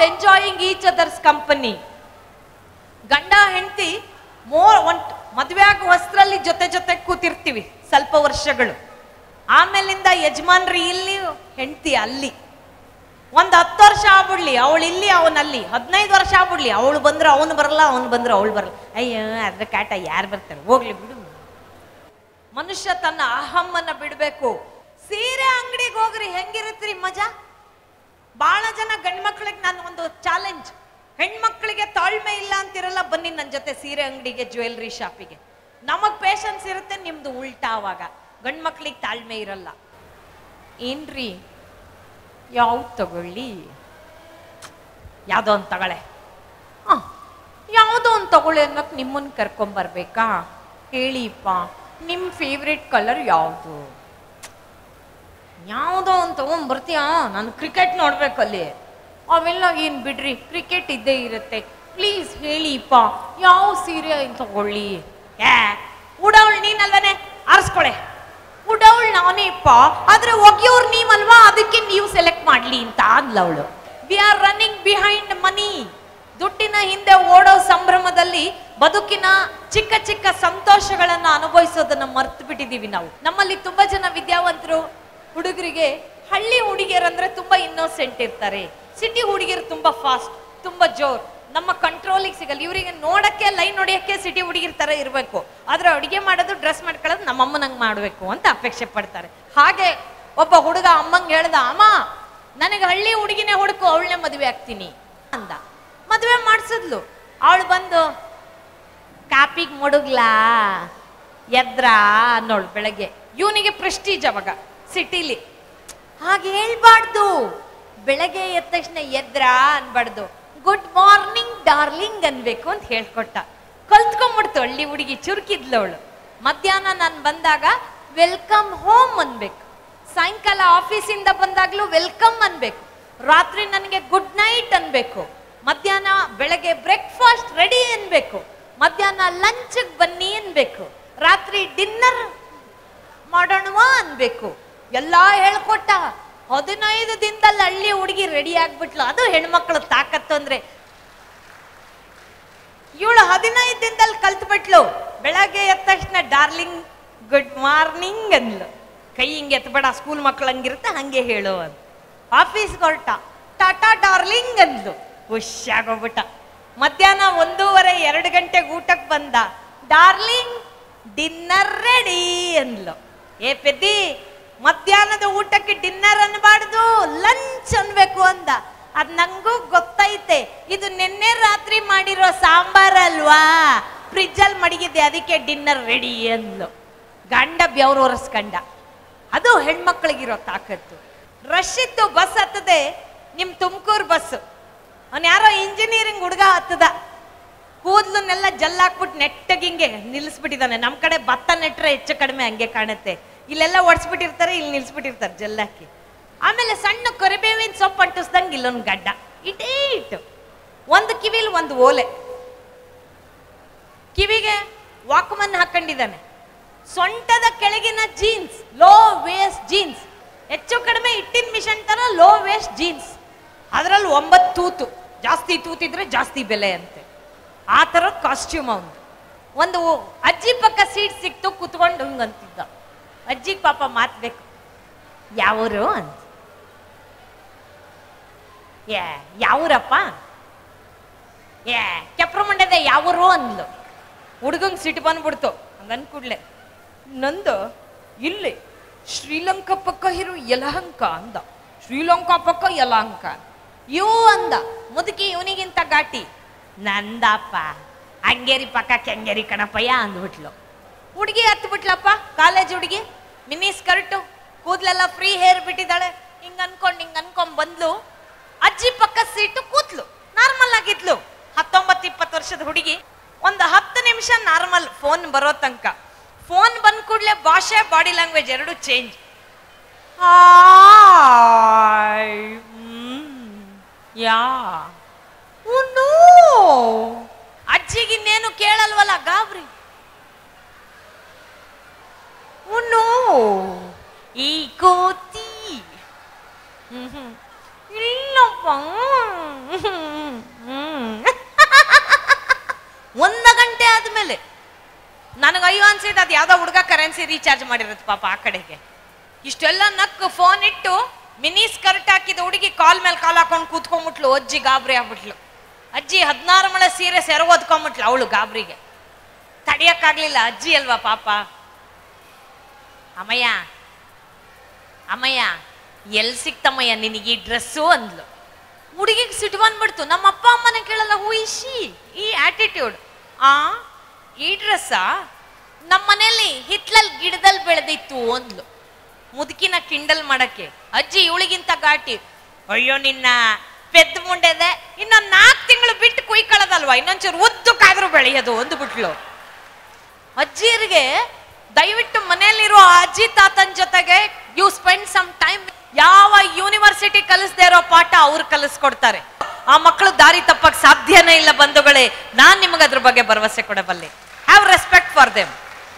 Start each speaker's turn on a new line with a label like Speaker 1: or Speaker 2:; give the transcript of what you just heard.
Speaker 1: Enjoying each others company. ಗಂಡ ಹೆಂಡತಿ ಮದುವೆ ಆಗೋ ಹೊಸರಲ್ಲಿ ಜೊತೆ ಜೊತೆ ಕೂತಿರ್ತೀವಿ ಸ್ವಲ್ಪ ವರ್ಷಗಳು. ಆಮೇಲಿಂದ ಯಜಮಾನ್ರಿ ಇಲ್ಲಿ, ಹೆಂಡತಿ ಅಲ್ಲಿ. ಒಂದು 10 ವರ್ಷ ಆಗ್ಬಿಡ್ಲಿ, ಅವಳು ಇಲ್ಲಿ ಅವನಲ್ಲಿ, 15 ವರ್ಷ ಆಗ್ಬಿಡ್ಲಿ, ಅವಳು ಬಂದ್ರೆ ಅವನು ಬರಲ್ಲ, ಅವನು ಬಂದ್ರೆ ಅವಳು ಬರಲ್ಲ. ಅಯ್ಯೋ ಅದ್ರ ಕಾಟ ಯಾರು ಬರ್ತಾರೆ, ಹೋಗ್ಲಿ ಬಿಡು. ಮನುಷ್ಯ ತನ್ನ ಅಹಮ್ಮನ್ನ ಬಿಡಬೇಕು. ಸೀರೆ ಅಂಗಡಿಗೆ ಹೋಗ್ರಿ, ಹೆಂಗಿರುತ್ತೀರಿ ಮಜಾ. ಬಹಳ ಜನ ಗಂಡು ಮಕ್ಳಿಗೆ ನಾನು ಒಂದು ಚಾಲೆಂಜ್, ಹೆಣ್ಮಕ್ಳಿಗೆ ತಾಳ್ಮೆ ಇಲ್ಲ ಅಂತಿರಲ್ಲ, ಬನ್ನಿ ನನ್ನ ಜೊತೆ ಸೀರೆ ಅಂಗಡಿಗೆ, ಜ್ಯುವೆಲ್ರಿ ಶಾಪಿಗೆ. ನಮಗ್ ಪೇಷನ್ಸ್ ಇರುತ್ತೆ, ನಿಮ್ದು ಉಲ್ಟಾ. ಅವಾಗ ಗಂಡು ಮಕ್ಳಿಗೆ ತಾಳ್ಮೆ ಇರಲ್ಲ. ಏನ್ರಿ ಯಾವ್ದು ತಗೊಳ್ಳಿ, ಯಾವುದೋ ಒಂದು ತಗೊಳ್ಳೆ, ಯಾವುದೋ ಒಂದು ತಗೊಳ್ಳಿ ಅನ್ನೋಕೆ ನಿಮ್ಮನ್ನು ಕರ್ಕೊಂಬರ್ಬೇಕಾ? ಹೇಳಿಪ್ಪ ನಿಮ್ಮ ಫೇವ್ರೆಟ್ ಕಲರ್ ಯಾವುದು? ಯಾವುದೋ ಒಂದು ತಗೊಂಡ್ಬರ್ತೀಯ, ನಾನು ಕ್ರಿಕೆಟ್ ನೋಡ್ಬೇಕಲ್ಲಿ. ಅವೆಲ್ಲ ಏನು ಬಿಡ್ರಿ, ಕ್ರಿಕೆಟ್ ಇದ್ದೇ ಇರುತ್ತೆ. ಪ್ಲೀಸ್ ಹೇಳಿಪ್ಪ ಯಾವ ಸೀರೆ ತಗೊಳ್ಳಿ. ಉಡವಳು ನೀನಲ್ವನೇ, ಆರಿಸ್ಕೊಳೆ. ಉಡವಳು ನಾನೇಪ್ಪ, ಆದ್ರೆ ಒಗೆಯೋರು ನೀವಲ್ವಾ, ಅದಕ್ಕೆ ನೀವು ಸೆಲೆಕ್ಟ್ ಮಾಡ್ಲಿ ಅಂತ ಅಂದ್ಲ ಅವಳು. ವಿ ಆರ್ ರನ್ನಿಂಗ್ ಬಿಹೈಂಡ್ ಮನಿ. ದುಡ್ಡಿನ ಹಿಂದೆ ಓಡೋ ಸಂಭ್ರಮದಲ್ಲಿ ಬದುಕಿನ ಚಿಕ್ಕ ಚಿಕ್ಕ ಸಂತೋಷಗಳನ್ನ ಅನುಭವಿಸೋದನ್ನ ಮರ್ತು ಬಿಟ್ಟಿದೀವಿ ನಾವು. ನಮ್ಮಲ್ಲಿ ತುಂಬಾ ಜನ ವಿದ್ಯಾವಂತರು ಹುಡುಗರಿಗೆ, ಹಳ್ಳಿ ಹುಡುಗಿಯರಂದ್ರೆ ತುಂಬಾ ಇನ್ನೋಸೆಂಟ್ ಇರ್ತಾರೆ, ಸಿಟಿ ಹುಡುಗಿಯರು ತುಂಬಾ ಫಾಸ್ಟ್, ತುಂಬಾ ಜೋರ್, ನಮ್ಮ ಕಂಟ್ರೋಲಿಗೆ ಸಿಗಲ್ಲ. ಇವರಿಗೆ ನೋಡಕ್ಕೆ, ಲೈನ್ ಹೊಡಿಯಕ್ಕೆ ಸಿಟಿ ಹುಡುಗಿರ್ ತರ ಇರಬೇಕು, ಆದ್ರೆ ಅಡುಗೆ ಮಾಡೋದು, ಡ್ರೆಸ್ ಮಾಡ್ಕೊಳ್ಳೋದು ನಮ್ಮಮ್ಮನಂಗೆ ಮಾಡಬೇಕು ಅಂತ ಅಪೇಕ್ಷೆ ಪಡ್ತಾರೆ. ಹಾಗೆ ಒಬ್ಬ ಹುಡುಗ ಅಮ್ಮಂಗೆ ಹೇಳ್ದ, ಅಮ್ಮ ನನಗೆ ಹಳ್ಳಿ ಹುಡುಗಿನೇ ಹುಡುಕು, ಅವಳನ್ನೇ ಮದುವೆ ಆಗ್ತೀನಿ ಅಂದ. ಮದುವೆ ಮಾಡಿಸಿದ್ಲು. ಅವಳು ಬಂದು ಕಾಪಿಗೆ ಮುಡುಗ್ಲಾ ಎದ್ರಾ ಅನ್ನೋಳು ಬೆಳಗ್ಗೆ. ಇವನಿಗೆ ಪ್ರೆಸ್ಟೀಜ್ ಅವಾಗ ಸಿಟಿಲಿ. ಹಾಗೆ ಹೇಳ್ಬಾರ್ದು, ಬೆಳಗ್ಗೆ ಎದ್ದ ತಕ್ಷಣ ಎದ್ರಾ ಅನ್ಬಾರ್ದು, ಗುಡ್ ಮಾರ್ನಿಂಗ್ ಡಾರ್ಲಿಂಗ್ ಅನ್ಬೇಕು ಅಂತ ಹೇಳ್ಕೊಟ್ಟ. ಕಲ್ತ್ಕೊಂಡ್ಬಿಡ್ತು ಹಳ್ಳಿ ಹುಡುಗಿ, ಚುರುಕಿದ್ಲವಳು. ಮಧ್ಯಾಹ್ನ ನಾನು ಬಂದಾಗ ವೆಲ್ಕಮ್ ಹೋಮ್ ಅನ್ಬೇಕು, ಸಾಯಂಕಾಲ ಆಫೀಸಿಂದ ಬಂದಾಗ್ಲೂ ವೆಲ್ಕಮ್ ಅನ್ಬೇಕು, ರಾತ್ರಿ ನನಗೆ ಗುಡ್ ನೈಟ್ ಅನ್ಬೇಕು, ಮಧ್ಯಾಹ್ನ ಬೆಳಗ್ಗೆ ಬ್ರೇಕ್ಫಾಸ್ಟ್ ರೆಡಿ ಅನ್ಬೇಕು, ಮಧ್ಯಾಹ್ನ ಲಂಚ್ ಬನ್ನಿ ಅನ್ಬೇಕು, ರಾತ್ರಿ ಡಿನ್ನರ್ ಮಾಡೋಣವಾ ಅನ್ಬೇಕು. ಎಲ್ಲಾ ಹೇಳ್ಕೊಟ್ಟ. 15 ದಿನದಲ್ಲಿ ಹಳ್ಳಿ ಹುಡುಗಿ ರೆಡಿ ಆಗ್ಬಿಟ್ಲು. ಅದು ಹೆಣ್ಮಕ್ಳು ತಾಕತ್ತು ಅಂದ್ರೆ. ಇವಳು 15 ದಿನದಲ್ಲಿ ಕಲ್ತ್ಬಿಟ್ಲು. ಬೆಳಗ್ಗೆ ಎದ್ದ ತಕ್ಷಣ ಡಾರ್ಲಿಂಗ್ ಗುಡ್ ಮಾರ್ನಿಂಗ್ ಅಂದ್ಲು. ಕೈ ಹಿಂಗೆ ಎತ್ಬೇಡ, ಸ್ಕೂಲ್ ಮಕ್ಳು ಹಂಗಿರುತ್ತೆ ಹಂಗೆ ಹೇಳು ಅಂತ. ಆಫೀಸ್ಗೆ ಹೊರಟ, ಟಾಟಾ ಡಾರ್ಲಿಂಗ್ ಅಂದ್ಲು. ಖುಷಿಯಾಗೋಗ್ಬಿಟ್ಟ. ಮಧ್ಯಾಹ್ನ 1:30-2 ಗಂಟೆಗೆ ಊಟಕ್ಕೆ ಬಂದ, ಡಾರ್ಲಿಂಗ್ ಡಿನ್ನರ್ ರೆಡಿ ಅಂದ್ಲು. ಏ ಪೆದ್ದಿ, ಮಧ್ಯಾಹ್ನದ ಊಟಕ್ಕೆ ಡಿನ್ನರ್ ಅನ್ಬಾರ್ದು, ಲಂಚ್ ಅನ್ಬೇಕು ಅಂದ. ಅದ್ ನಂಗೂ ಗೊತ್ತೈತೆ, ಇದು ನಿನ್ನೆ ರಾತ್ರಿ ಮಾಡಿರೋ ಸಾಂಬಾರ್ ಅಲ್ವಾ, ಫ್ರಿಜ್ ಅಲ್ಲಿ ಮಡಗಿದೆ, ಅದಕ್ಕೆ ಡಿನ್ನರ್ ರೆಡಿ ಅಂದ್ಲು. ಗಂಡ ಬೆವರು ಒರೆಸ್ಕಂಡ. ಅದು ಹೆಣ್ಮಕ್ಳಿಗಿರೋ ತಾಕತ್ತು. ರಶ್ ಇತ್ತು, ಬಸ್ ಹತ್ತದೆ, ನಿಮ್ ತುಮಕೂರು ಬಸ್. ಅವನ್ ಯಾರೋ ಇಂಜಿನಿಯರಿಂಗ್ ಹುಡುಗ ಹತ್ತದ, ಕೂದ್ಲನ್ನೆಲ್ಲ ಜಲ್ಲಾಕ್ಬಿಟ್ಟು ನೆಟ್ಟಗಿಂಗೆ ನಿಲ್ಲಿಸ್ಬಿಟ್ಟಿದ್ದಾನೆ. ನಮ್ ಕಡೆ ಭತ್ತ ನೆಟ್ರೆ ಹೆಚ್ಚು ಕಡಿಮೆ ಹಂಗೆ ಕಾಣುತ್ತೆ, ಇಲ್ಲೆಲ್ಲ ಒಡ್ಸ್ಬಿಟ್ಟಿರ್ತಾರೆ, ಇಲ್ಲಿ ನಿಲ್ಸ್ಬಿಟ್ಟಿರ್ತಾರೆ ಜಲ್ಲಾಕಿ. ಆಮೇಲೆ ಸಣ್ಣ ಕರಿಬೇವಿನ ಸೊಪ್ಪು ಅಂಟಿಸ್ದಂಗೆ ಇಲ್ಲೊಂದು ಗಡ್ಡ ಇಟೇ ಇಟ್ಟು, ಒಂದು ಕಿವಿಲಿ ಒಂದು ಓಲೆ, ಕಿವಿಗೆ ವಾಕ್ಮನ್ ಹಾಕೊಂಡಿದ್ದಾನೆ, ಸೊಂಟದ ಕೆಳಗಿನ ಜೀನ್ಸ್, ಲೋ ವೇಸ್ಟ್ ಜೀನ್ಸ್, ಹೆಚ್ಚು ಕಡಿಮೆ ಇಟ್ಟಿನ ಮಿಷನ್ ತರ ಲೋ ವೇಸ್ಟ್ ಜೀನ್ಸ್, ಅದರಲ್ಲಿ 9 ತೂತು, ಜಾಸ್ತಿ ತೂತಿದ್ರೆ ಜಾಸ್ತಿ ಬೆಲೆ ಅಂತೆ. ಆ ಥರ ಕಾಸ್ಟ್ಯೂಮ್ ಅವನು. ಒಂದು ಅಜ್ಜಿ ಪಕ್ಕ ಸೀಟ್ ಸಿಕ್ತು, ಕುತ್ಕೊಂಡು ಹಂಗಂತಿದ್ದ. ಅಜ್ಜಿಗೆ ಪಾಪ ಮಾತ್ಬೇಕು, ಯಾವೂರು ಅಂತ. ಯಾವೂರಪ್ಪ? ಕೆಪ್ರಮಂಡ್ಯದ ಯಾವೂರು ಅಂದ್ಲು. ಹುಡುಗಂಗೆ ಸಿಟ್ಟು ಬಂದ್ಬಿಡ್ತು. ಹಂಗನ್ ಕೂಡ್ಲೆ, ನಂದು ಇಲ್ಲಿ ಶ್ರೀಲಂಕಾ ಪಕ್ಕ ಇರು ಯಲಹಂಕ ಅಂದ. ಶ್ರೀಲಂಕಾ ಪಕ್ಕ ಯಲಹಂಕ ಅಂದ. ಮುದುಕಿ ಇವನಿಗಿಂತ ಘಾಟಿ. ನಂದಪ್ಪ ಹಂಗೇರಿ ಪಕ್ಕ ಕೆಂಗೇರಿ ಕಣಪ್ಪಯ್ಯ ಅಂದ್ಬಿಟ್ಲು. ಹುಡುಗಿ ಹತ್ಬಿಟ್ಲಪ್ಪ, ಕಾಲೇಜ್ ಹುಡುಗಿ, ಮಿನಿ ಸ್ಕರ್ಟು, ಕೂದಲೆಲ್ಲ ಫ್ರೀ ಹೇರ್ ಬಿಟ್ಟಿದ್ದಾಳೆ. ಹಿಂಗ ಅನ್ಕೊಂಡ್ ಬಂದ್ಲು. ಅಜ್ಜಿ ಪಕ್ಕ ಸೀಟು ಕೂತ್ಲು, ನಾರ್ಮಲ್ ಆಗಿದ್ಲು. 19-20 ವರ್ಷದ ಹುಡುಗಿ. ಒಂದು 10 ನಿಮಿಷ ನಾರ್ಮಲ್, ಫೋನ್ ಬರೋ ತನಕ. ಫೋನ್ ಬಂದ್ ಕೂಡ್ಲೆ ಭಾಷೆ, ಬಾಡಿ ಲ್ಯಾಂಗ್ವೇಜ್ ಎರಡು ಚೇಂಜ್. ಯಾ ಅಜ್ಜಿಗಿನ್ನೇನು ಕೇಳಲ್ವಲ್ಲ, ಗಾಬ್ರಿ. ಈ ಕೋತಿ ಇಲ್ಲಪ್ಪ ನನಗೆ ಅಯ್ಯೋ ಅನ್ಸಿದ್ದು ಅದು ಯಾವ್ದೋ ಹುಡುಗ ಕರೆನ್ಸಿ ರೀಚಾರ್ಜ್ ಮಾಡಿರುತ್ತೆ ಪಾಪ ಆ ಕಡೆಗೆ. ಇಷ್ಟೆಲ್ಲ ನಕ್ಕು ಫೋನ್ ಇಟ್ಟು ಮಿನಿ ಸ್ಕರ್ಟ್ ಹಾಕಿದ ಹುಡುಗಿ ಕಾಲ್ ಮೇಲೆ ಕಾಲ್ ಹಾಕೊಂಡು ಕೂತ್ಕೊಂಡ್ಬಿಟ್ಲು. ಅಜ್ಜಿ ಗಾಬರಿ ಆಗ್ಬಿಟ್ಲು. ಅಜ್ಜಿ 16 ಮೊಳ ಸೀರೆ ಸೆರಗೋದ್ಕೊಂಡ್ಬಿಟ್ಲು. ಅವಳು ಗಾಬರಿಗೆ ತಡಿಯಕ್ಕಾಗ್ಲಿಲ್ಲ. ಅಜ್ಜಿ ಅಲ್ವಾ ಪಾಪ. ಅಮ್ಮಯ್ಯ ಅಮ್ಮಯ್ಯ ಎಲ್ಲಿ ಸಿಕ್ತಮ್ಮಯ್ಯ ನಿನಗೆ ಈ ಡ್ರೆಸ್ಸು ಅಂದ್ಲು. ಹುಡುಗಿಗೆ ಸಿಟ್ಟು ಬಂದ್ಬಿಡ್ತು. ನಮ್ಮ ಅಪ್ಪ ಅಮ್ಮನ ಕೇಳಲ್ಲ. ಹೂ ಇಶಿ ಈ ಆಟಿಟ್ಯೂಡ್. ಈ ಡ್ರೆಸ್ಸಾ ನಮ್ಮ ಮನೆಯಲ್ಲಿ ಹಿತ್ಲಲ್ಲಿ ಗಿಡದಲ್ಲಿ ಬೆಳೆದಿತ್ತು ಅಂದ್ಲು. ಮುದುಕಿನ ಕಿಂಡಲ್ ಮಾಡಕ್ಕೆ. ಅಜ್ಜಿ ಇವಳಿಗಿಂತ ಘಾಟಿ. ಅಯ್ಯೋ ನಿನ್ನ ಪೆದ್ದ ಮುಂಡೆದೆ, ಇನ್ನೊಂದು 4 ತಿಂಗಳು ಬಿಟ್ಟು ಕುಯ್ಕೊಳ್ಳೋದಲ್ವಾ, ಇನ್ನೊಂಚೂರು ಉದ್ದಕ್ಕಾದ್ರೂ ಬೆಳೆಯೋದು ಅಂದ್ಬಿಟ್ಲು. ಅಜ್ಜಿಯರಿಗೆ ದಯವಿಟ್ಟು ಮನೆಯಲ್ಲಿರೋ ಅಜ್ಜಿ ತಾತನ ಜೊತೆಗೆ ಯು ಸ್ಪೆಂಡ್ ಸಮ್ ಟೈಮ್. ಯಾವ ಯೂನಿವರ್ಸಿಟಿ ಕಲಿಸದೇ ಇರೋ ಪಾಠ ಅವ್ರು ಕಲಿಸ್ಕೊಡ್ತಾರೆ. ಆ ಮಕ್ಕಳು ದಾರಿ ತಪ್ಪಕ್ಕೆ ಸಾಧ್ಯನೇ ಇಲ್ಲ ಬಂಧುಗಳೇ. ನಾನ್ ನಿಮಗೆ ಅದ್ರ ಬಗ್ಗೆ ಭರವಸೆ ಕೊಡಬಲ್ಲೆ. Have respect for them.